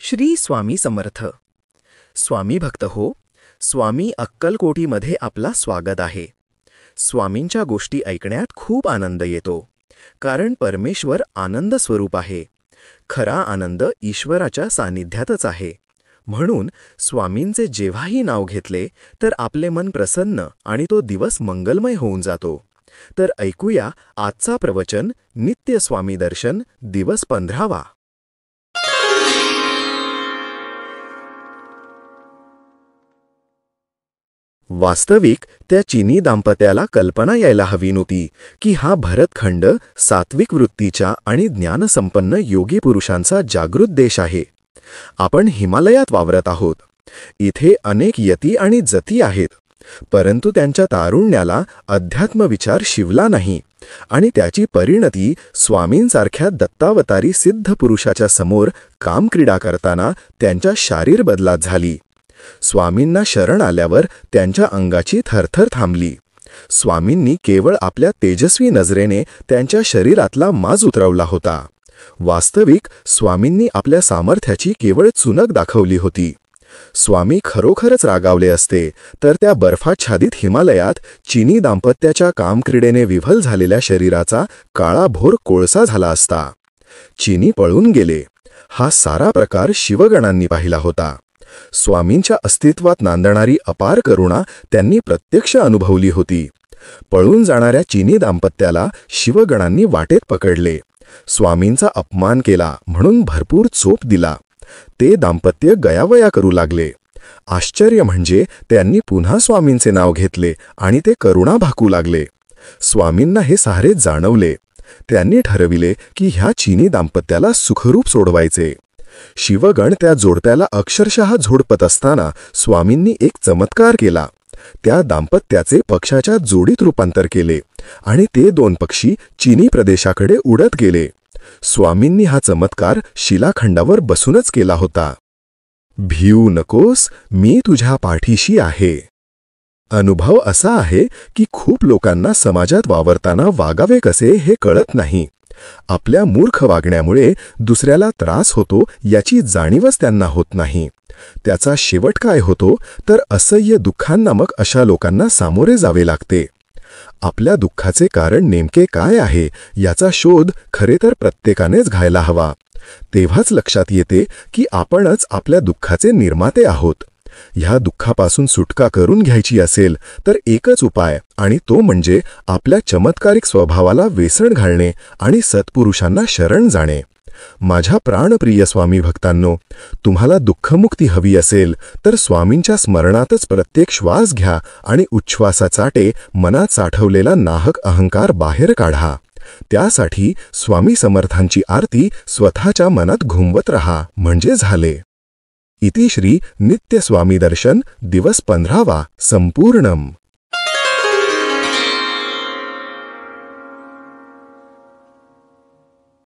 श्री स्वामी समर्थ. स्वामी भक्त हो, स्वामी अक्कलकोटीमध्ये आपला स्वागत आहे. स्वामींच्या गोष्टी ऐकण्यात खूप आनंद येतो, कारण परमेश्वर आनंद स्वरूप आहे. खरा आनंद ईश्वराच्या सानिध्यातच आहे. म्हणून स्वामींचे जेव्हाही नाव घेतले तर आपले मन प्रसन्न आणि तो दिवस मंगलमय होऊन जातो. तर ऐकूया आजचा प्रवचन, नित्य स्वामी दर्शन, दिवस 15वा. वास्तविक त्या चिनी दाम्पत्याला कल्पना यायला हवी नव्हती की हा भरतखंड सात्विक वृत्तीच्या आणि ज्ञानसंपन्न योगी पुरुषांचा जागृत देश आहे. आपण हिमालयात वावरत आहोत. इथे अनेक यती आणि जती आहेत, परंतु त्यांच्या तारुण्याला अध्यात्म विचार शिवला नाही आणि त्याची परिणती स्वामींसारख्या दत्तावतारी सिद्ध पुरुषाच्या समोर कामक्रीडा करताना त्यांच्या शारीर बदलात झाली. स्वामींना शरण आल्यावर त्यांच्या अंगाची थरथर थांबली. स्वामींनी केवळ आपल्या तेजस्वी नजरेने त्यांच्या शरीरातला माज उतरवला होता. वास्तविक स्वामींनी आपल्या सामर्थ्याची केवळ चुनक दाखवली होती. स्वामी खरोखरच रागावले असते तर त्या बर्फाच्छादित हिमालयात चिनी दाम्पत्याच्या कामक्रीडेने विव्हल झालेल्या शरीराचा काळाभोर कोळसा झाला असता. चिनी पळून गेले. हा सारा प्रकार शिवगणांनी पाहिला होता. स्वामींच्या अस्तित्वात नांदणारी अपार करुणा त्यांनी प्रत्यक्ष अनुभवली होती. पळून जाणाऱ्या चिनी दाम्पत्याला शिवगणांनी वाटेत पकडले. स्वामींचा अपमान केला म्हणून भरपूर चोप दिला. ते दाम्पत्य गयावया करू लागले. आश्चर्य म्हणजे त्यांनी पुन्हा स्वामींचे नाव घेतले आणि ते करुणा भाकू लागले. स्वामींना हे सारे जाणवले. त्यांनी ठरविले की ह्या चिनी दाम्पत्याला सुखरूप सोडवायचे. शिवगण त्या जोडप्याला अक्षरशः झोडपत असताना स्वामींनी एक चमत्कार केला. त्या दाम्पत्याचे पक्षाच्या जोडीत रूपांतर केले आणि ते दोन पक्षी चिनी प्रदेशाकडे उडत गेले. स्वामींनी हा चमत्कार शिलाखंडावर बसूनच केला होता. भिऊ नकोस, मी तुझ्या पाठीशी आहे. अनुभव असा आहे की खूप लोकांना समाजात वावरताना वागावे कसे हे कळत नाही. आपल्या मूर्ख वागण्यामुळे दुसऱ्याला त्रास होतो याची जाणीवच त्यांना होत नाही. त्याचा शेवट काय होतो तर असह्य दुःखांना मग अशा लोकांना सामोरे जावे लागते. आपल्या दुःखाचे कारण नेमके काय आहे याचा शोध खरे तर प्रत्येकानेच घ्यायला हवा. तेव्हाच लक्षात येते की आपणच आपल्या दुःखाचे निर्माते आहोत. ह्या दुःखापासून सुटका करून घ्यायची असेल तर एकच उपाय, आणि तो म्हणजे आपल्या चमत्कारिक स्वभावाला वेसण घालणे आणि सत्पुरुषांना शरण जाणे. माझ्या प्राणप्रिय स्वामी भक्तांनो, तुम्हाला दुःखमुक्ती हवी असेल तर स्वामींच्या स्मरणातच प्रत्येक श्वास घ्या आणि उच्छ्वासाचाटे मनात साठवलेला नाहक अहंकार बाहेर काढा. त्यासाठी स्वामी समर्थांची आरती स्वतःच्या मनात घुमवत रहा, म्हणजे झाले. इति श्री नित्य स्वामी दर्शन, दिवस 15वा संपूर्णम.